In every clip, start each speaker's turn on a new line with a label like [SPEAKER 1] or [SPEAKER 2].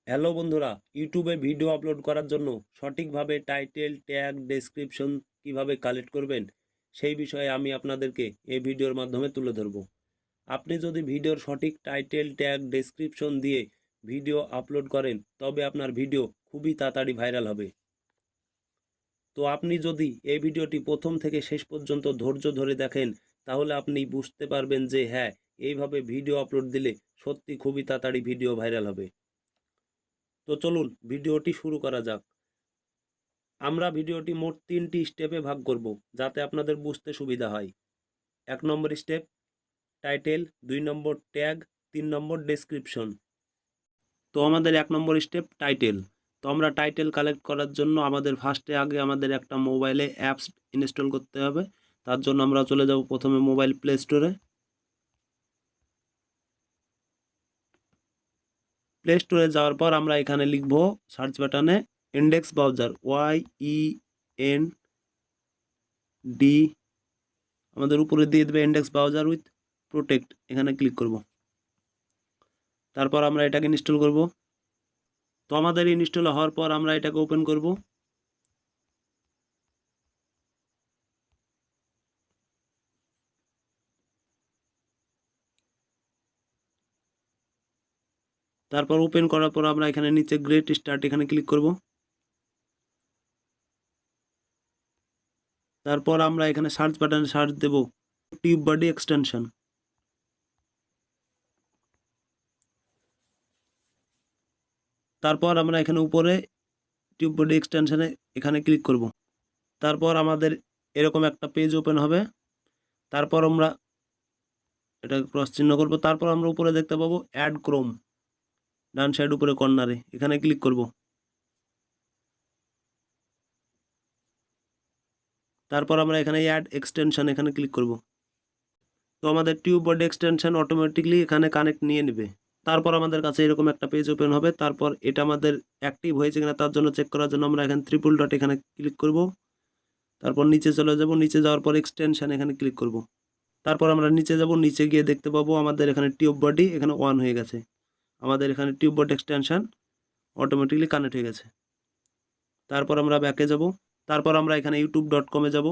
[SPEAKER 1] Hello বন্ধুরা, ইউটিউবে video upload করার জন্য সঠিকভাবে টাইটেল, ট্যাগ, ডেসক্রিপশন কিভাবে কালেক্ট করবেন সেই বিষয়ে আমি আপনাদেরকে এই ভিডিওর মাধ্যমে তুলে ধরব। আপনি যদি ভিডিওর সঠিক টাইটেল, ট্যাগ, ডেসক্রিপশন দিয়ে ভিডিও আপলোড করেন তবে আপনার ভিডিও খুবই তাড়াতাড়ি ভাইরাল হবে। তো আপনি যদি এই ভিডিওটি প্রথম থেকে শেষ পর্যন্ত ধৈর্য ধরে দেখেন তাহলে আপনি বুঝতে পারবেন যে হ্যাঁ, এইভাবে ভিডিও আপলোড দিলে সত্যি খুবই তাড়াতাড়ি ভিডিও ভাইরাল হবে। তো চলুন ভিডিওটি শুরু করা যাক। আমরা ভিডিওটি মোট 3টি স্টেপে ভাগ করব যাতে আপনাদের বুঝতে সুবিধা হয়। 1 নম্বর স্টেপ টাইটেল, 2 নম্বর ট্যাগ, 3 নম্বর ডেসক্রিপশন। তো আমাদের 1 নম্বর স্টেপ টাইটেল। তো আমরা টাইটেল কালেক্ট করার জন্য আমাদের ফার্স্টে আগে আমাদের একটা মোবাইলে অ্যাপস ইনস্টল করতে হবে। তার জন্য আমরা চলে যাব প্রথমে মোবাইল প্লে স্টোরে। প্লে স্টোরে যাওয়ার পর আমরা এখানে লিখব সার্চ বাটনে ইন্ডেক্স ব্রাউজার, YEND, আমাদের উপরে দিয়ে দেবে ইন্ডেক্স ব্রাউজার উইথ প্রোটেক্ট, এখানে ক্লিক করব। তারপর আমরা এটাকে ইনস্টল করব। তো আমাদের ইনস্টল হওয়ার পর আমরা এটাকে ওপেন করব। তারপর ওপেন করার পর আমরা এখানে নিচে গ্রেট স্টার্ট এখানে ক্লিক করব। তারপর আমরা এখানে সার্চ বাটনে সার্চ দেব টিউব বডি এক্সটেনশন। তারপর আমরা এখানে উপরে টিউব বডি এক্সটেনশনে এখানে ক্লিক করব। তারপর আমাদের এরকম একটা পেজ ওপেন হবে। তারপর আমরা এটাকে ক্রস চিহ্ন করব। তারপর আমরা উপরে দেখতে পাবো অ্যাড ক্রোম, ডান সাইড উপরে কর্নারে এখানে ক্লিক করব। তারপর আমরা এখানে অ্যাড এক্সটেনশন এখানে ক্লিক করব। তো আমাদের টিউব বডি এক্সটেনশন অটোমেটিকলি এখানে কানেক্ট নিয়ে নেবে। তারপর আমাদের কাছে এরকম একটা পেজ ওপেন হবে। তারপর এটা আমাদের অ্যাক্টিভ হয়েছে কিনা তার জন্য চেক করার জন্য আমরা এখানে ট্রিপল ডট এখানে ক্লিক করব। তারপর নিচে চলে যাব, নিচে যাওয়ার পর এক্সটেনশন এখানে ক্লিক করব। তারপর আমরা নিচে যাব, নিচে গিয়ে দেখতে পাবো আমাদের এখানে টিউব বডি এখানে অন হয়ে গেছে। আমাদের এখানে tube body extension automatically connect হয়ে গেছে। তারপর আমরা ব্যাকে যাব। তারপর আমরা এখানে youtube.com-এ যাব।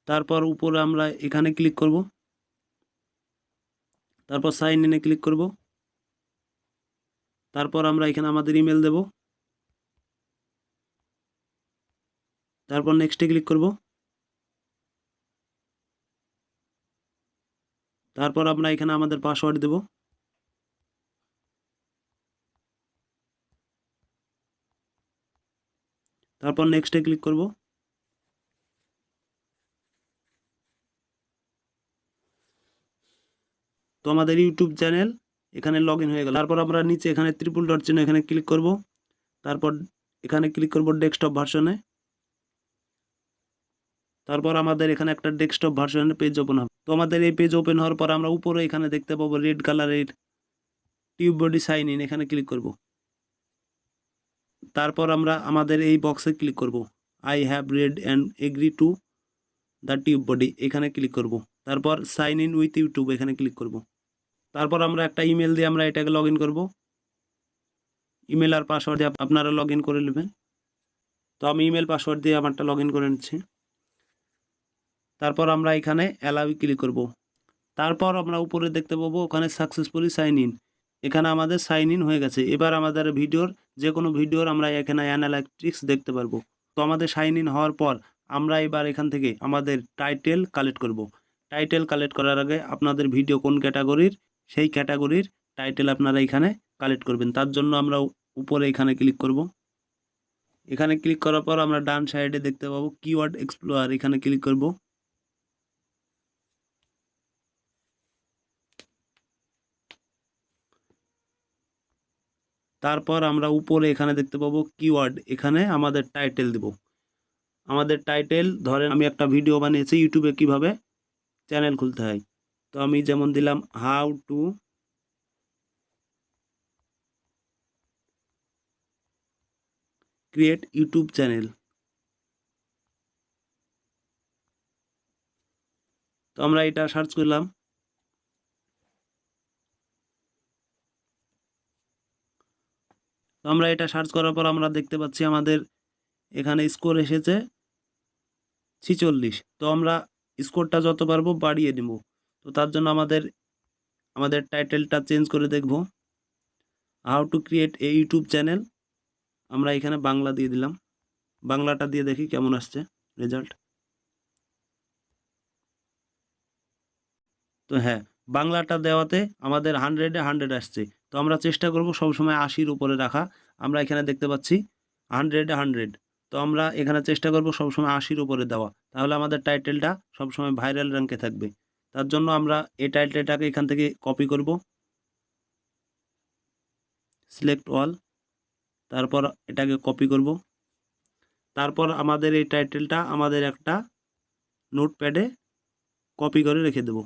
[SPEAKER 1] তারপর উপরে আমরা এখানে ক্লিক করব। তারপর সাইন ইনে ক্লিক করব। তারপর আমরা এখানে আমাদের ইমেল দেব। তারপর নেক্সটে ক্লিক করব। তারপর আমরা এখানে আমাদের পাসওয়ার্ড দেব। তারপর নেক্সটে ক্লিক করব। তো আমাদের ইউটিউব চ্যানেল এখানে লগ ইন হয়ে গেল। তারপর আমরা নিচে এখানে ট্রিপল ডট চিহ্ন এখানে ক্লিক করব। তারপর এখানে ক্লিক করব ডেস্কটপ ভার্সনে। তারপর আমাদের এখানে একটা ডেস্কটপ ভার্সনের পেজ ওপেন হবে। তো আমাদের এই পেজ ওপেন হওয়ার পর আমরা উপরে এখানে দেখতে পাবো রেড কালারের টিউব বডি সাইন ইন, এখানে ক্লিক করব। তারপর আমরা আমাদের এই বক্সে ক্লিক করব, I have read and agree to the tube body, এখানে ক্লিক করব। তারপর সাইন ইন উইথ ইউটিউব এখানে ক্লিক করব। তারপর আমরা একটা ইমেল দিয়ে আমরা এটাকে লগ ইন করবো। ইমেল আর পাসওয়ার্ড দিয়ে আপনারা লগ ইন করে নেবেন। তো আমি ইমেল পাসওয়ার্ড দিয়ে আমারটা লগ ইন করে নিচ্ছি। তারপর আমরা এখানে অ্যালাউ ক্লিক করব। তারপর আমরা উপরে দেখতে পাবো ওখানে সাকসেসফুলি সাইন ইন, এখানে আমাদের সাইন ইন হয়ে গেছে। এবার আমাদের ভিডিওর যে কোনো ভিডিওর আমরা এখানে অ্যানালাইটিক্স দেখতে পারবো। তো আমাদের সাইন ইন হওয়ার পর আমরা এবার এখান থেকে আমাদের টাইটেল কালেক্ট করব। টাইটেল কালেক্ট করার আগে আপনাদের ভিডিও কোন ক্যাটাগরির সেই ক্যাটাগরির টাইটেল আপনারা এখানে কালেক্ট করবেন। তার জন্য আমরা উপরে এখানে ক্লিক করব। এখানে ক্লিক করার পর আমরা ডান সাইডে দেখতে পাবো কিওয়ার্ড এক্সপ্লোরার, এখানে ক্লিক করব। তারপর আমরা উপরে এখানে দেখতে পাবো কিওয়ার্ড, এখানে আমাদের টাইটেল দেব। আমাদের টাইটেল ধরেন আমি একটা ভিডিও বানিয়েছি ইউটিউবে কিভাবে চ্যানেল খুলতে হয়। তো আমি যেমন দিলাম how to create YouTube channel. তো আমরা এটা সার্চ করলাম। তো আমরা এটা সার্চ করার পর আমরা দেখতে পাচ্ছি আমাদের এখানে স্কোর এসেছে 46। তো আমরা স্কোরটা যত পারবো বাড়িয়ে নেব। তো তার জন্য আমাদের টাইটেলটা চেঞ্জ করে দেখব। How to create a YouTube channel, আমরা এখানে বাংলা দিয়ে দিলাম। বাংলাটা দিয়ে দেখি কেমন আসছে রেজাল্ট। তো হ্যাঁ, বাংলাটা দেওয়াতে আমাদের 100-এ 100 আসছে। তো আমরা চেষ্টা করব সবসময় 80-র উপরে রাখা। আমরা এখানে দেখতে পাচ্ছি 100-এ 100। তো আমরা এখানে চেষ্টা করব সবসময় 80-র উপরে দেওয়া। তাহলে আমাদের টাইটেলটা সবসময় ভাইরাল র্যাঙ্কে থাকবে। তার জন্য আমরা এই টাইটেলটাকে এখান থেকে কপি করব, সিলেক্ট অল, তারপর এটাকে কপি করব। তারপর আমাদের এই টাইটেলটা আমাদের একটা নোটপ্যাডে কপি করে রেখে দেব।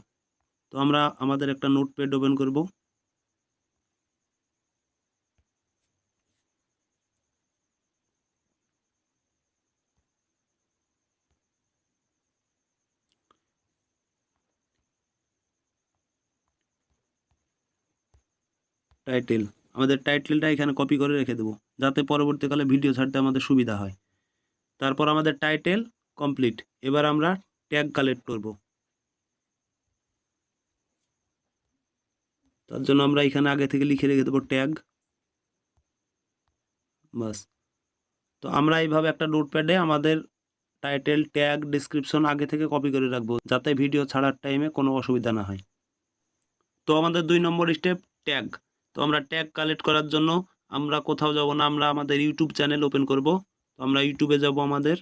[SPEAKER 1] তো আমরা আমাদের একটা নোটপ্যাড ওপেন করব। টাইটেল, আমাদের টাইটেলটা এখানে কপি করে রেখে দেবো, যাতে পরবর্তীকালে ভিডিও ছাড়তে আমাদের সুবিধা হয়। তারপর আমাদের টাইটেল কমপ্লিট। এবার আমরা ট্যাগ কালেক্ট করব। তার জন্য আমরা এখানে আগে থেকে লিখে রেখে দেবো ট্যাগ, বাস। তো আমরা এইভাবে একটা নোটপ্যাডে আমাদের টাইটেল, ট্যাগ, ডেসক্রিপশন আগে থেকে কপি করে রাখবো, যাতে ভিডিও ছাড়ার টাইমে কোনো অসুবিধা না হয়। তো আমাদের 2 নম্বর স্টেপ ট্যাগ। তো আমরা ট্যাগ কালেক্ট করার জন্য আমরা কোথাও যাব না, আমরা আমাদের ইউটিউব চ্যানেল ওপেন করব। তো আমরা ইউটিউবে যাব। আমাদের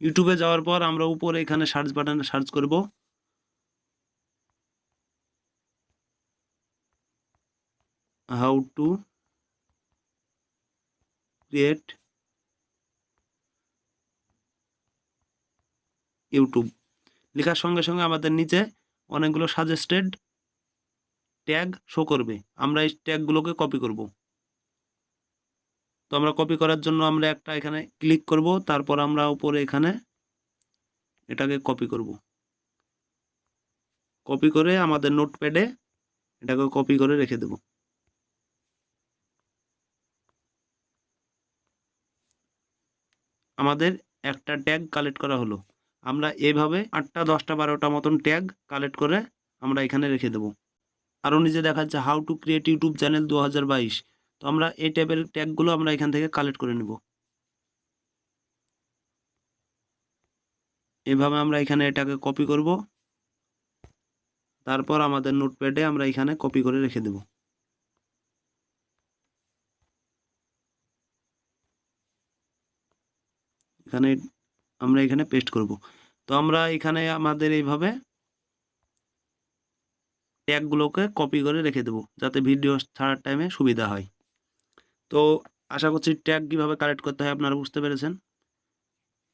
[SPEAKER 1] ইউটিউবে যাওয়ার পর আমরা উপরে এখানে সার্চ বাটনে সার্চ করব হাউ টু ক্রিয়েট ইউটিউব। লেখার সঙ্গে সঙ্গে আমাদের নিচে অনেকগুলো সাজেস্টেড ট্যাগ শো করবে। আমরা এই ট্যাগগুলোকে কপি করব। তো আমরা কপি করার জন্য আমরা একটা এখানে ক্লিক করব, তারপর আমরা উপরে এখানে এটাকে কপি করব। কপি করে আমাদের নোটপ্যাডে এটাকে কপি করে রেখে দেব। আমাদের একটা ট্যাগ কালেক্ট করা হলো। আমরা এইভাবে 8টা 10টা 12টা মতন ট্যাগ কালেক্ট করে আমরা এখানে রেখে দেব। আরও নিচে দেখাচ্ছে how to create YouTube channel 2022। তো আমরা এই টাইপের ট্যাগগুলো আমরা এখান থেকে কালেক্ট করে নেব। এভাবে আমরা এখানে এটাকে কপি করব, তারপর আমাদের নোটপ্যাডে আমরা এখানে কপি করে রেখে দেব। এখানে আমরা এখানে পেস্ট করব। তো আমরা এখানে আমাদের এইভাবে ট্যাগগুলোকে কপি করে রেখে দেব, যাতে ভিডিও ছাড়ার টাইমে সুবিধা হয়। তো আশা করছি ট্যাগ কীভাবে কালেক্ট করতে হয় আপনারা বুঝতে পেরেছেন।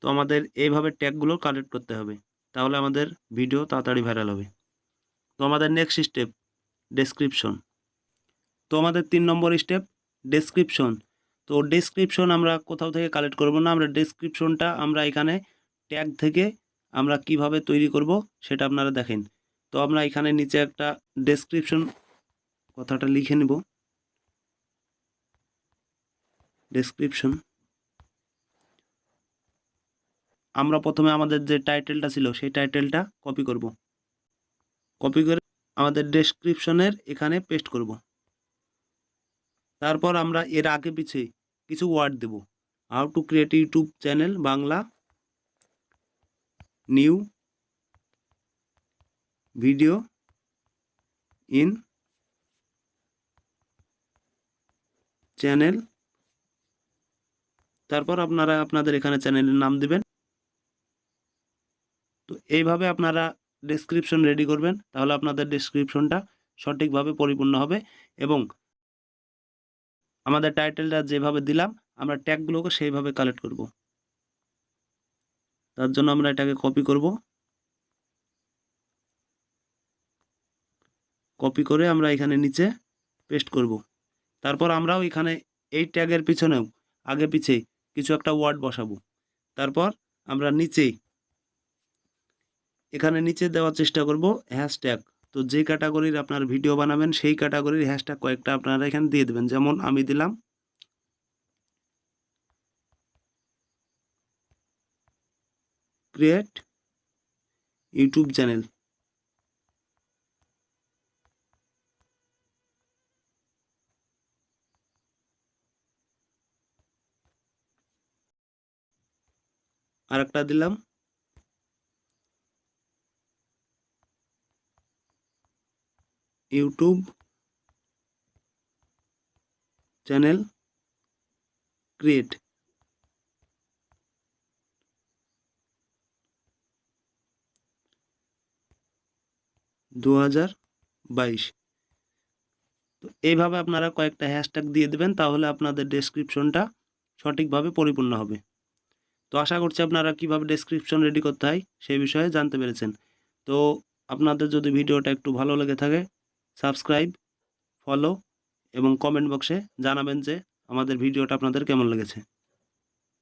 [SPEAKER 1] তো আমাদের এইভাবে ট্যাগগুলো কালেক্ট করতে হবে, তাহলে আমাদের ভিডিও তাড়াতাড়ি ভাইরাল হবে। তো আমাদের নেক্সট স্টেপ ডেসক্রিপশন। তো আমাদের 3 নম্বর স্টেপ ডেসক্রিপশন। তো ডেসক্রিপশন আমরা কোথাও থেকে কালেক্ট করব না, আমরা ডেসক্রিপশনটা আমরা এখানে ট্যাগ থেকে আমরা কিভাবে তৈরি করব সেটা আপনারা দেখেন। তো আমরা এখানে নিচে একটা ডেসক্রিপশন কথাটা লিখে নেব, ডেসক্রিপশন। আমরা প্রথমে আমাদের যে টাইটেলটা ছিল সেই টাইটেলটা কপি করব। কপি করে আমাদের ডেসক্রিপশনের এখানে পেস্ট করব। তারপর আমরা এর আগে পিছে কিছু ওয়ার্ড দেব। How to create YouTube channel Bangla, new video in channel. তারপর আপনারা আপনাদের এখানে চ্যানেলের নাম দিবেন। তো এইভাবে আপনারা ডেসক্রিপশন রেডি করবেন, তাহলে আপনাদের ডেসক্রিপশনটা সঠিকভাবে পরিপূর্ণ হবে। এবং আমাদের টাইটেলটা যেভাবে দিলাম আমরা ট্যাগগুলোকে সেইভাবে কালেক্ট করব। তার জন্য আমরা এটাকে কপি করব। কপি করে আমরা এখানে নিচে পেস্ট করব। তারপর আমরাও এখানে এই ট্যাগের পিছনেও আগে পিছে কিছু একটা ওয়ার্ড বসাবো। তারপর আমরা এখানে নিচে দেওয়ার চেষ্টা করব হ্যাশট্যাগ। তো যে ক্যাটাগরির আপনার ভিডিও বানাবেন সেই ক্যাটাগরির হ্যাশট্যাগ কয়েকটা আপনারা এখানে দিয়ে দেবেন। যেমন আমি দিলাম ক্রিয়েট ইউটিউব চ্যানেল। আরেকটা দিলাম ইউটিউব চ্যানেল ক্রিয়েট। দু 2022। তো এইভাবে আপনারা কয়েকটা হ্যাশট্যাগ দিয়ে দেবেন, তাহলে আপনাদের ডেসক্রিপশনটা সঠিকভাবে পরিপূর্ণ হবে। তো আশা করছি আপনারা কিভাবে ডেসক্রিপশন রেডি করতে হয় সেই বিষয়ে জানতে পেরেছেন। তো আপনাদের যদি ভিডিওটা একটু ভালো লেগে থাকে, সাবস্ক্রাইব, ফলো এবং কমেন্ট বক্সে জানাবেন যে আমাদের ভিডিওটা আপনাদের কেমন লেগেছে।